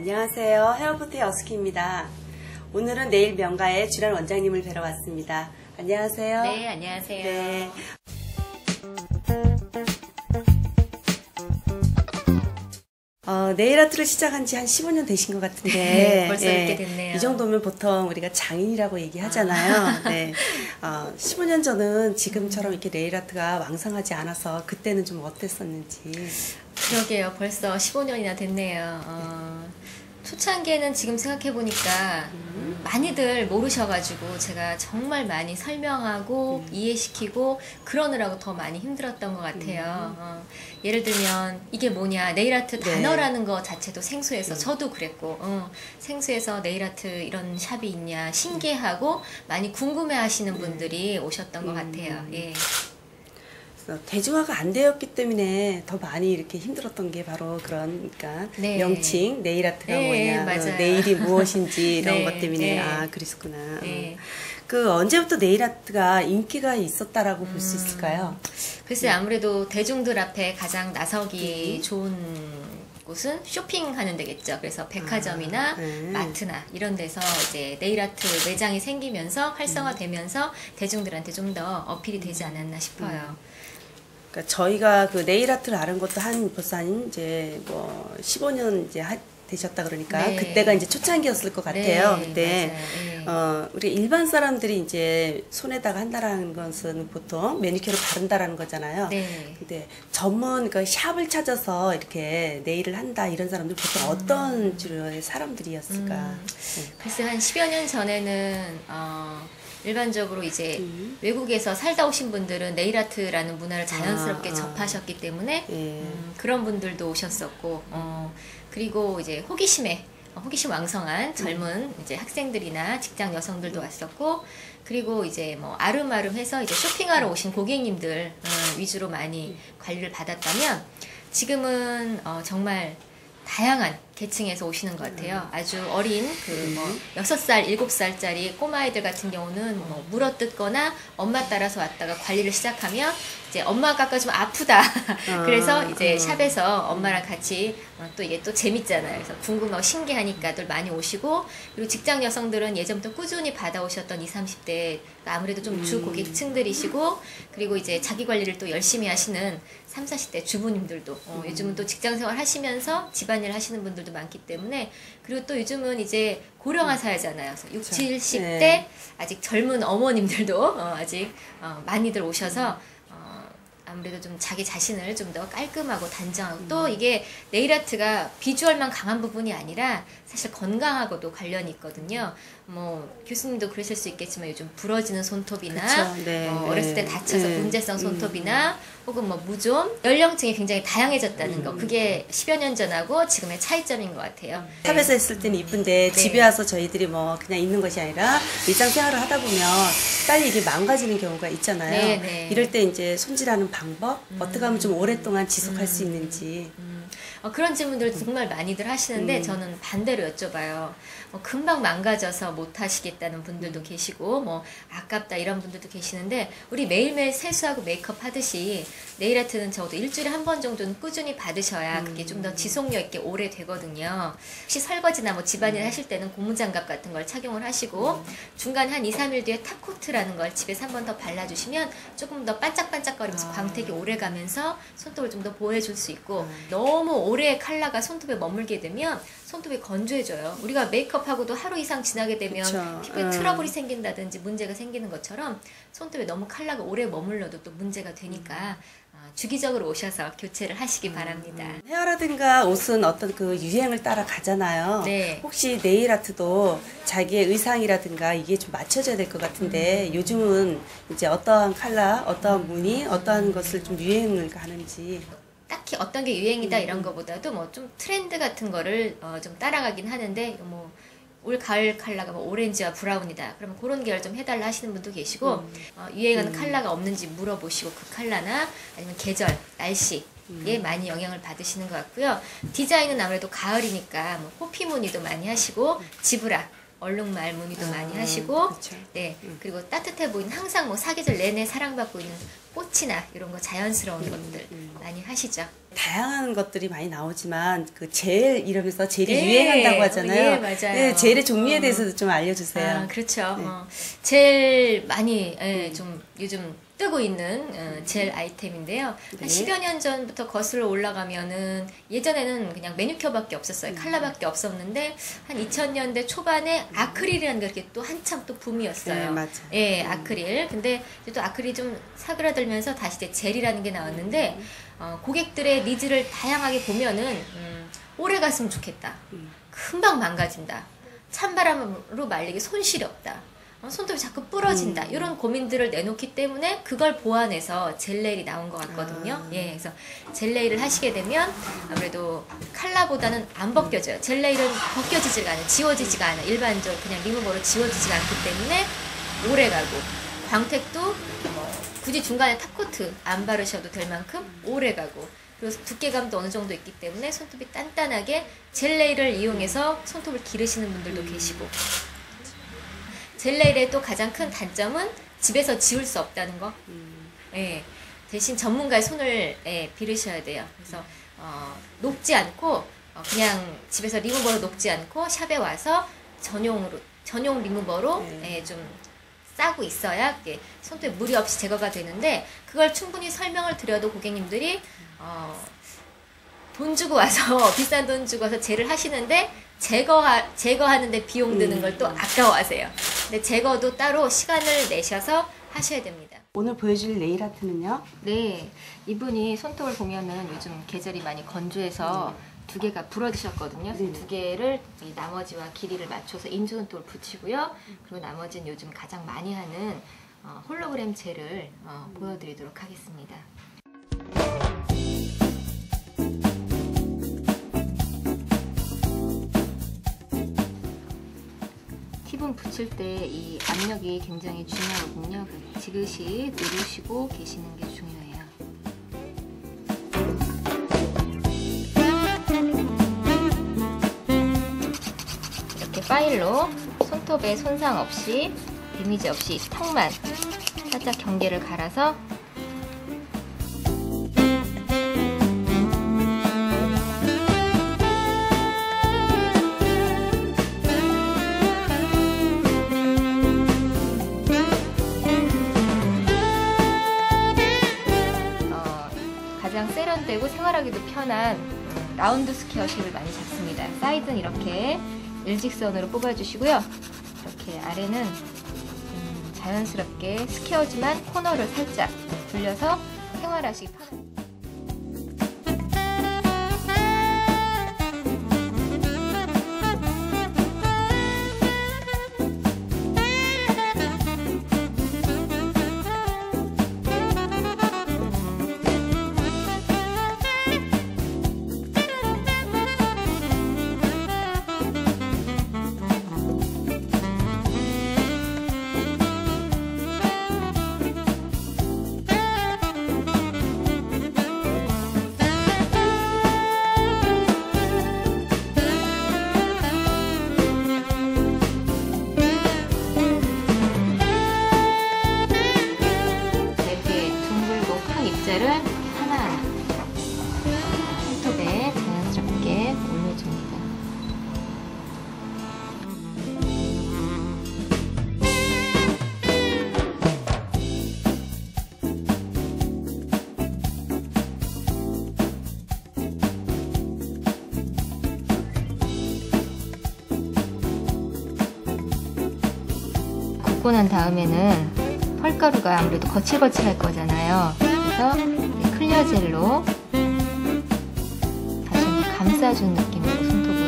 안녕하세요. 헤어포트의 어스키입니다. 오늘은 네일 명가의 주란 원장님을 뵈러 왔습니다. 안녕하세요. 네, 안녕하세요. 네. 네일 아트를 시작한 지 한 15년 되신 것 같은데 네, 벌써 이렇게 됐네요. 이 정도면 보통 우리가 장인이라고 얘기하잖아요. 네. 15년 전은 지금처럼 이렇게 네일 아트가 왕성하지 않아서 그때는 좀 어땠었는지. 그러게요. 벌써 15년이나 됐네요. 초창기에는 지금 생각해보니까 많이들 모르셔가지고 제가 정말 많이 설명하고 이해시키고 그러느라고 더 많이 힘들었던 것 같아요. 예를 들면 이게 뭐냐, 네일아트 단어라는 거 자체도 생소해서 저도 그랬고 생소해서 네일아트 이런 샵이 있냐 신기해하고 많이 궁금해하시는 분들이 오셨던 것 같아요. 예. 대중화가 안 되었기 때문에 더 많이 이렇게 힘들었던 게 바로 그러니까 네. 명칭 네일 아트가 네, 뭐냐, 맞아요. 네일이 무엇인지 이런 네, 것 때문에 네. 그랬었구나. 네. 그 언제부터 네일 아트가 인기가 있었다라고 볼 수 있을까요? 글쎄 아무래도 대중들 앞에 가장 나서기 좋은 곳은 쇼핑하는 데겠죠. 그래서 백화점이나 마트나 이런 데서 이제 네일 아트 매장이 생기면서 활성화되면서 대중들한테 좀 더 어필이 되지 않았나 싶어요. 그러니까 저희가 그 네일 아트를 아는 것도 벌써 한 이제 뭐 15년 이제 되셨다 그러니까 네. 그때가 이제 초창기였을 것 같아요. 네, 그때 맞아요. 우리 일반 사람들이 이제 손에다가 한다라는 것은 보통 매니큐어를 바른다라는 거잖아요. 네. 근데 전문 그 샵을 찾아서 이렇게 네일을 한다 이런 사람들 보통 어떤 주류의 사람들이었을까? 네. 글쎄 한 10여 년 전에는 일반적으로 이제 외국에서 살다 오신 분들은 네일아트라는 문화를 자연스럽게 접하셨기 때문에 그런 분들도 오셨었고 그리고 이제 호기심 왕성한 젊은 이제 학생들이나 직장 여성들도 왔었고 그리고 이제 뭐 아름아름해서 이제 쇼핑하러 오신 고객님들 위주로 많이 관리를 받았다면 지금은 정말 다양한 계층에서 오시는 것 같아요. 아주 어린 뭐 6살, 7살짜리 꼬마아이들 같은 경우는 뭐 물어뜯거나 엄마 따라서 왔다가 관리를 시작하면 이제 엄마가 아까 좀 아프다. 그래서 이제 샵에서 엄마랑 같이 또 이게 또 재밌잖아요. 그래서 궁금하고 신기하니까들 많이 오시고 그리고 직장 여성들은 예전부터 꾸준히 받아오셨던 20, 30대 아무래도 좀 주 고객층들이시고 그리고 이제 자기 관리를 또 열심히 하시는 30, 40대 주부님들도 요즘은 또 직장생활 하시면서 집안일 하시는 분들도 많기 때문에 그리고 또 요즘은 이제 고령화 사회잖아요. 그래서 60, 70대 아직 젊은 어머님들도 아직 많이들 오셔서 아무래도 좀 자기 자신을 좀 더 깔끔하고 단정하고 또 이게 네일아트가 비주얼만 강한 부분이 아니라 사실 건강하고도 관련이 있거든요. 뭐 교수님도 그러실 수 있겠지만 요즘 부러지는 손톱이나 어렸을 때 다쳐서 문제성 손톱이나 혹은 뭐 무좀 연령층이 굉장히 다양해졌다는 거 그게 10여 년 전하고 지금의 차이점인 것 같아요. 샵에서 했을 때는 이쁜데 집에 와서 저희들이 뭐 그냥 있는 것이 아니라 일상생활을 하다 보면 빨리 이게 망가지는 경우가 있잖아요. 이럴 때 이제 손질하는 방법 어떻게 하면 좀 오랫동안 지속할 수 있는지 그런 질문들 정말 많이들 하시는데 저는 반대로 여쭤봐요. 금방 망가져서 못 하시겠다는 분들도 계시고 뭐 아깝다 이런 분들도 계시는데 우리 매일매일 세수하고 메이크업 하듯이 네일아트는 적어도 일주일에 한 번 정도는 꾸준히 받으셔야 그게 좀 더 지속력 있게 오래 되거든요. 혹시 설거지나 뭐 집안일 하실 때는 고무장갑 같은 걸 착용을 하시고 중간 한 2, 3일 뒤에 탑코트라는 걸 집에서 한 번 더 발라주시면 조금 더 반짝반짝거리면서 광택이 오래 가면서 손톱을 좀 더 보호해줄 수 있고 너무 오래 컬러가 손톱에 머물게 되면 손톱이 건조해져요. 우리가 메이크업하고도 하루 이상 지나게 되면 피부에 트러블이 생긴다든지 문제가 생기는 것처럼 손톱에 너무 컬러가 오래 머물러도 또 문제가 되니까 주기적으로 오셔서 교체를 하시기 바랍니다. 헤어라든가 옷은 어떤 그 유행을 따라 가잖아요. 혹시 네일 아트도 자기의 의상이라든가 이게 좀 맞춰져야 될 것 같은데 요즘은 이제 어떠한 컬러, 어떠한 무늬, 어떠한 것을 좀 유행을 하는지 딱히 어떤 게 유행이다 이런 거보다도 뭐 좀 트렌드 같은 거를 좀 따라가긴 하는데 뭐 올 가을 컬러가 뭐 오렌지와 브라운이다. 그러면 그런 계열 좀 해달라 하시는 분도 계시고 유행하는 컬러가 없는지 물어보시고 그 컬러나 아니면 계절, 날씨에 많이 영향을 받으시는 것 같고요. 디자인은 아무래도 가을이니까 뭐 호피 무늬도 많이 하시고 지브라 얼룩말 무늬도 많이 하시고 그리고 따뜻해 보이는 항상 뭐 사계절 내내 사랑받고 있는 꽃이나 이런 거 자연스러운 것들 많이 하시죠. 다양한 것들이 많이 나오지만 그 젤 이러면서 젤이 유행한다고 하잖아요. 예, 맞아요. 네, 젤의 종류에 대해서도 좀 알려주세요. 그렇죠. 네. 젤 많이 좀 요즘 뜨고 있는 젤 아이템인데요. 한 10여 년 전부터 거슬러 올라가면은 예전에는 그냥 매니큐어밖에 없었어요. 컬러밖에 없었는데 한 2000년대 초반에 아크릴이라는 게 이렇게 또 한참 또 붐이었어요. 네, 맞아요. 예, 아크릴. 근데 이제 또 아크릴이 좀 사그라들면서 다시 이제 젤이라는 게 나왔는데 고객들의 니즈를 다양하게 보면은 오래 갔으면 좋겠다. 금방 망가진다. 찬바람으로 말리기 손실이 없다. 손톱이 자꾸 부러진다. 이런 고민들을 내놓기 때문에 그걸 보완해서 젤네일이 나온 것 같거든요. 예, 그래서 젤네일을 하시게 되면 아무래도 칼라보다는 안 벗겨져요. 젤네일은 벗겨지지가 않아요. 지워지지가 않아요. 일반적으로 그냥 리무버로 지워지지가 않기 때문에 오래 가고, 광택도 굳이 중간에 탑코트 안 바르셔도 될 만큼 오래 가고, 그리고 두께감도 어느 정도 있기 때문에 손톱이 단단하게 젤네일을 이용해서 손톱을 기르시는 분들도 계시고, 젤네일의 또 가장 큰 단점은 집에서 지울 수 없다는 거. 예, 대신 전문가의 손을 빌으셔야 돼요. 그래서 녹지 않고 그냥 집에서 리무버로 녹지 않고 샵에 와서 전용 리무버로 좀 싸고 있어야 손톱에 무리 없이 제거가 되는데, 그걸 충분히 설명을 드려도 고객님들이 돈 주고 와서 비싼 돈 주고 와서 젤을 하시는데 제거하는데 비용 드는 걸 또 아까워하세요. 근데 제거도 따로 시간을 내셔서 하셔야 됩니다. 오늘 보여줄 네일 아트는요? 네, 이분이 손톱을 보면은 요즘 계절이 많이 건조해서 두 개가 부러지셨거든요. 두 개를 나머지와 길이를 맞춰서 인조 손톱을 붙이고요. 그리고 나머지는 요즘 가장 많이 하는 홀로그램 젤을 보여드리도록 하겠습니다. 팁은 붙일 때 이 압력이 굉장히 중요하거든요. 지그시 누르시고 계시는 게 중요해요. 이렇게 파일로 손톱에 손상 없이, 데미지 없이 턱만 살짝 경계를 갈아서 가장 세련되고 생활하기도 편한 라운드 스퀘어식을 많이 잡습니다. 사이드는 이렇게 일직선으로 뽑아주시고요. 이렇게 아래는 자연스럽게 스퀘어지만 코너를 살짝 돌려서 생활하시기 편합니다. 입자를 하나하나 손톱에 자연스럽게 올려줍니다. 굽고 난 다음에는 펄가루가 아무래도 거칠거칠할 거잖아요. 그래서 클리어 젤로 다시 한번 감싸준 느낌으로 손톱을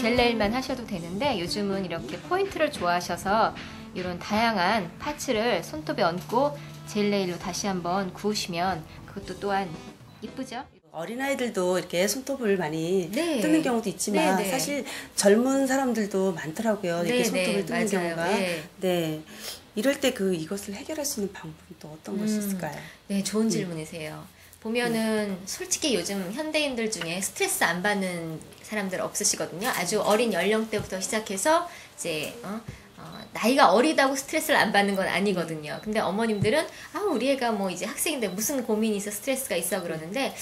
젤네일만 하셔도 되는데, 요즘은 이렇게 포인트를 좋아하셔서 이런 다양한 파츠를 손톱에 얹고 젤네일로 다시 한번 구우시면 그것도 또한 이쁘죠? 어린아이들도 이렇게 손톱을 많이 네. 뜯는 경우도 있지만 네, 네. 사실 젊은 사람들도 많더라고요. 이렇게 네, 손톱을 뜯는 맞아요. 경우가. 네. 네. 이럴 때 이것을 해결할 수 있는 방법은 또 어떤 것이 있을까요? 네, 좋은 질문이세요. 보면은 솔직히 요즘 현대인들 중에 스트레스 안 받는 사람들 없으시거든요. 아주 어린 연령대부터 시작해서 이제 나이가 어리다고 스트레스를 안 받는 건 아니거든요. 근데 어머님들은 우리 애가 뭐 이제 학생인데 무슨 고민이 있어 스트레스가 있어 그러는데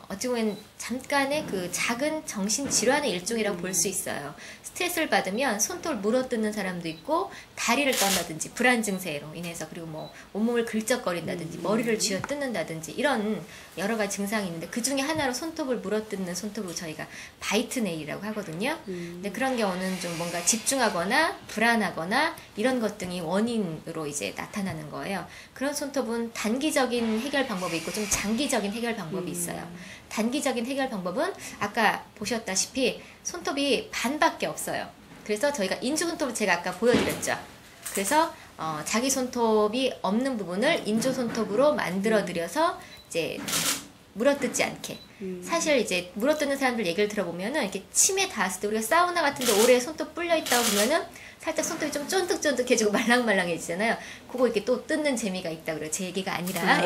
어찌 보면 잠깐의 그 작은 정신 질환의 일종이라고 볼 수 있어요. 스트레스를 받으면 손톱을 물어뜯는 사람도 있고 다리를 떤다든지 불안 증세로 인해서 그리고 뭐 온몸을 긁적거린다든지 머리를 쥐어 뜯는다든지 이런 여러 가지 증상이 있는데 그 중에 하나로 손톱을 물어뜯는 손톱을 저희가 바이트 네일이라고 하거든요. 근데 그런 경우는 좀 뭔가 집중하거나 불안하거나 이런 것 등이 원인으로 이제 나타나는 거예요. 그런 손톱은 단기적인 해결 방법이 있고 좀 장기적인 해결 방법이 있어요. 단기적인 해결 방법은 아까 보셨다시피 손톱이 반밖에 없어요. 그래서 저희가 인조 손톱을 제가 아까 보여드렸죠. 그래서 자기 손톱이 없는 부분을 인조 손톱으로 만들어드려서 이제 물어뜯지 않게. 사실 이제 물어뜯는 사람들 얘기를 들어보면은 이렇게 침에 닿았을 때 우리가 사우나 같은데 오래 손톱 불려 있다고 보면은 살짝 손톱이 좀 쫀득쫀득해지고 말랑말랑해지잖아요. 그거 이렇게 또 뜯는 재미가 있다 그래요. 제 얘기가 아니라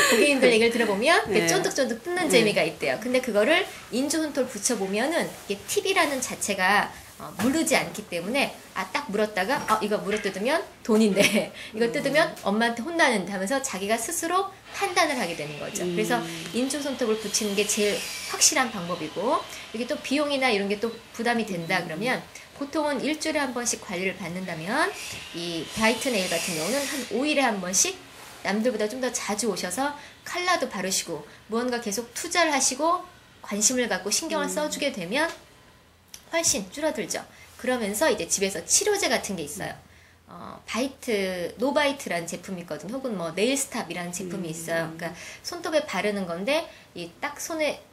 고객님들 얘기를 들어보면 이렇게 쫀득쫀득 뜯는 재미가 있대요. 근데 그거를 인조 손톱을 붙여보면은 이게 팁이라는 자체가 무르지 않기 때문에 딱 물었다가 이거 물어뜯으면 돈인데 이거 뜯으면 엄마한테 혼나는데 하면서 자기가 스스로 판단을 하게 되는 거죠. 그래서 인조 손톱을 붙이는 게 제일 확실한 방법이고 이게 또 비용이나 이런 게 또 부담이 된다 그러면 보통은 일주일에 한 번씩 관리를 받는다면 이 바이트 네일 같은 경우는 한 5일에 한 번씩 남들보다 좀 더 자주 오셔서 컬러도 바르시고 무언가 계속 투자를 하시고 관심을 갖고 신경을 써주게 되면 훨씬 줄어들죠. 그러면서 이제 집에서 치료제 같은 게 있어요. 노바이트라는 제품이 있거든요. 혹은 뭐 네일스탑이라는 제품이 있어요. 그러니까 손톱에 바르는 건데 이 딱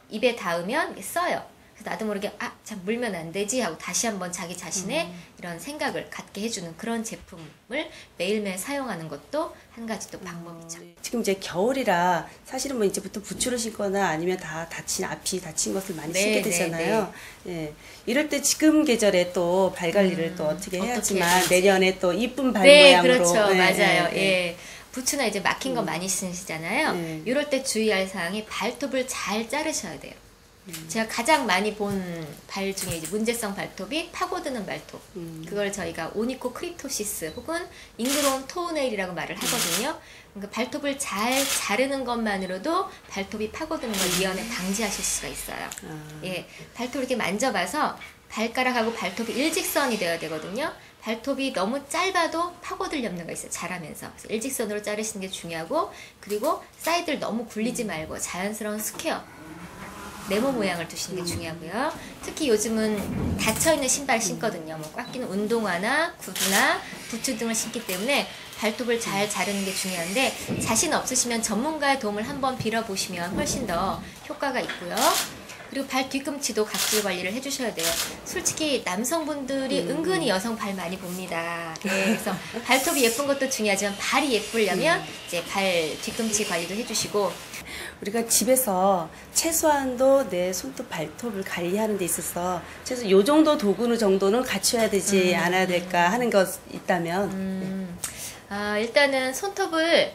입에 닿으면 이게 써요. 나도 모르게 참 물면 안 되지 하고 다시 한번 자기 자신의 이런 생각을 갖게 해주는 그런 제품을 매일매일 사용하는 것도 한 가지 또 방법이죠. 지금 이제 겨울이라 사실은 뭐 이제부터 부츠를 신거나 아니면 다 앞이 다친 것을 많이 신게 되잖아요. 네. 이럴 때 지금 계절에 또 발 관리를 또 어떻게 해야지만 내년에 또 이쁜 발 모양으로. 그렇죠. 맞아요. 예. 부츠나 이제 막힌 거 많이 신으시잖아요. 이럴 때 주의할 사항이 발톱을 잘 자르셔야 돼요. 제가 가장 많이 본 발 중에 이제 문제성 발톱이 파고드는 발톱. 그걸 저희가 오니코 크립토시스 혹은 잉그로운 토우네일이라고 말을 하거든요. 그러니까 발톱을 잘 자르는 것만으로도 발톱이 파고드는 걸 미연에 방지하실 수가 있어요. 예, 발톱을 이렇게 만져봐서 발가락하고 발톱이 일직선이 되어야 되거든요. 발톱이 너무 짧아도 파고들 염려가 있어요. 자라면서. 그래서 일직선으로 자르시는 게 중요하고 그리고 사이드를 너무 굴리지 말고 자연스러운 스퀘어. 네모 모양을 두시는 게 중요하고요. 특히 요즘은 닫혀있는 신발 신거든요. 뭐 꽉 끼는 운동화나 구두나 부츠 등을 신기 때문에 발톱을 잘 자르는 게 중요한데 자신 없으시면 전문가의 도움을 한번 빌어보시면 훨씬 더 효과가 있고요. 그리고 발 뒤꿈치도 각질 관리를 해주셔야 돼요. 솔직히 남성분들이 은근히 여성 발 많이 봅니다. 네, 그래서 발톱이 예쁜 것도 중요하지만 발이 예쁘려면 이제 발 뒤꿈치 관리도 해주시고 우리가 집에서 최소한도 내 손톱 발톱을 관리하는 데 있어서 최소 요 정도 도구 정도는 갖춰야 되지 않아야 될까 하는 것 있다면 일단은 손톱을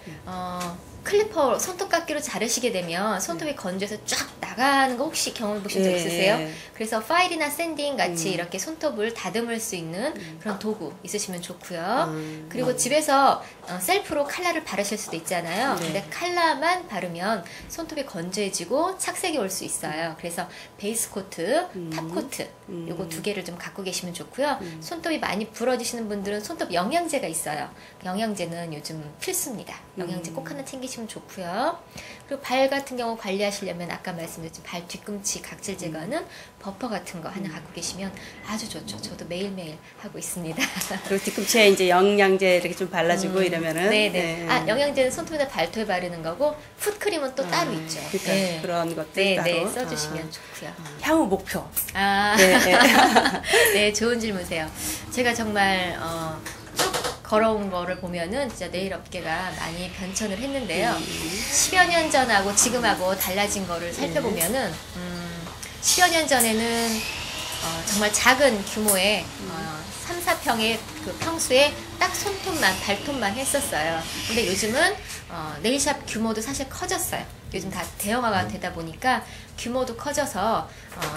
클리퍼 손톱깎이로 자르시게 되면 손톱이 건조해서 쫙 나가는 거 혹시 경험 보신 적 있으세요? 그래서 파일이나 샌딩 같이 이렇게 손톱을 다듬을 수 있는 그런 도구 있으시면 좋고요. 그리고 집에서 셀프로 칼라를 바르실 수도 있잖아요. 근데 칼라만 바르면 손톱이 건조해지고 착색이 올 수 있어요. 그래서 베이스 코트, 탑 코트 요거 두 개를 좀 갖고 계시면 좋고요. 손톱이 많이 부러지시는 분들은 손톱 영양제가 있어요. 영양제는 요즘 필수입니다. 영양제 꼭 하나 챙기시면 좋고요. 그리고 발 같은 경우 관리하시려면 아까 말씀드렸지만 발 뒤꿈치 각질 제거는 버퍼 같은 거 하나 갖고 계시면 아주 좋죠. 저도 매일매일 하고 있습니다. 그리고 뒤꿈치에 이제 영양제 이렇게 좀 발라주고 이러면은 네네. 영양제는 손톱이나 발톱에 바르는 거고 풋크림은 또 따로 있죠. 그러니까 그런 것들 따로 써주시면 좋고요. 향후 목표. 네, 좋은 질문이세요. 제가 정말 걸어온 거를 보면은 진짜 네일 업계가 많이 변천을 했는데요. 10여 년 전하고 지금하고 달라진 거를 살펴보면은 10여 년 전에는 정말 작은 규모의 3, 4평의 그 평수에 딱 손톱만, 발톱만 했었어요. 근데 요즘은 네일샵 규모도 사실 커졌어요. 요즘 다 대형화가 되다 보니까 규모도 커져서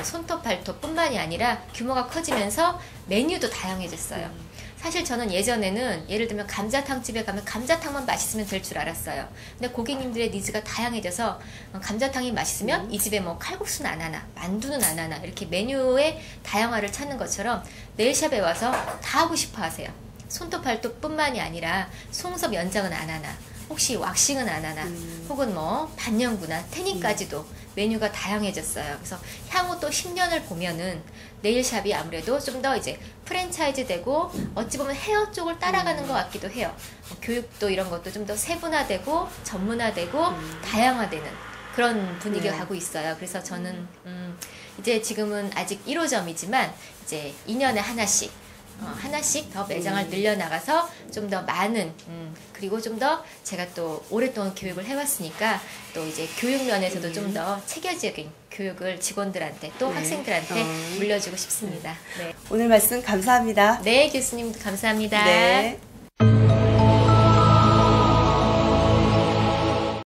손톱, 발톱 뿐만이 아니라 규모가 커지면서 메뉴도 다양해졌어요. 사실 저는 예전에는 예를 들면 감자탕 집에 가면 감자탕만 맛있으면 될 줄 알았어요. 근데 고객님들의 니즈가 다양해져서 감자탕이 맛있으면 이 집에 뭐 칼국수는 안 하나, 만두는 안 하나, 이렇게 메뉴의 다양화를 찾는 것처럼 네일샵에 와서 다 하고 싶어 하세요. 손톱, 발톱 뿐만이 아니라 속눈썹 연장은 안 하나, 혹시 왁싱은 안 하나, 혹은 뭐 반영구나, 태닝까지도 메뉴가 다양해졌어요. 그래서 향후 또 10년을 보면은 네일샵이 아무래도 좀 더 이제 프랜차이즈 되고 어찌 보면 헤어 쪽을 따라가는 것 같기도 해요. 교육도 이런 것도 좀 더 세분화되고 전문화되고 다양화되는 그런 분위기가 가고 있어요. 그래서 저는 이제 지금은 아직 1호점이지만 이제 2년에 하나씩 더 매장을 늘려나가서 좀 더 많은 그리고 좀 더 제가 또 오랫동안 교육을 해왔으니까 또 이제 교육 면에서도 좀 더 체계적인 교육을 직원들한테 또 학생들한테 물려주고 싶습니다. 네. 오늘 말씀 감사합니다. 네, 교수님도 감사합니다. 네.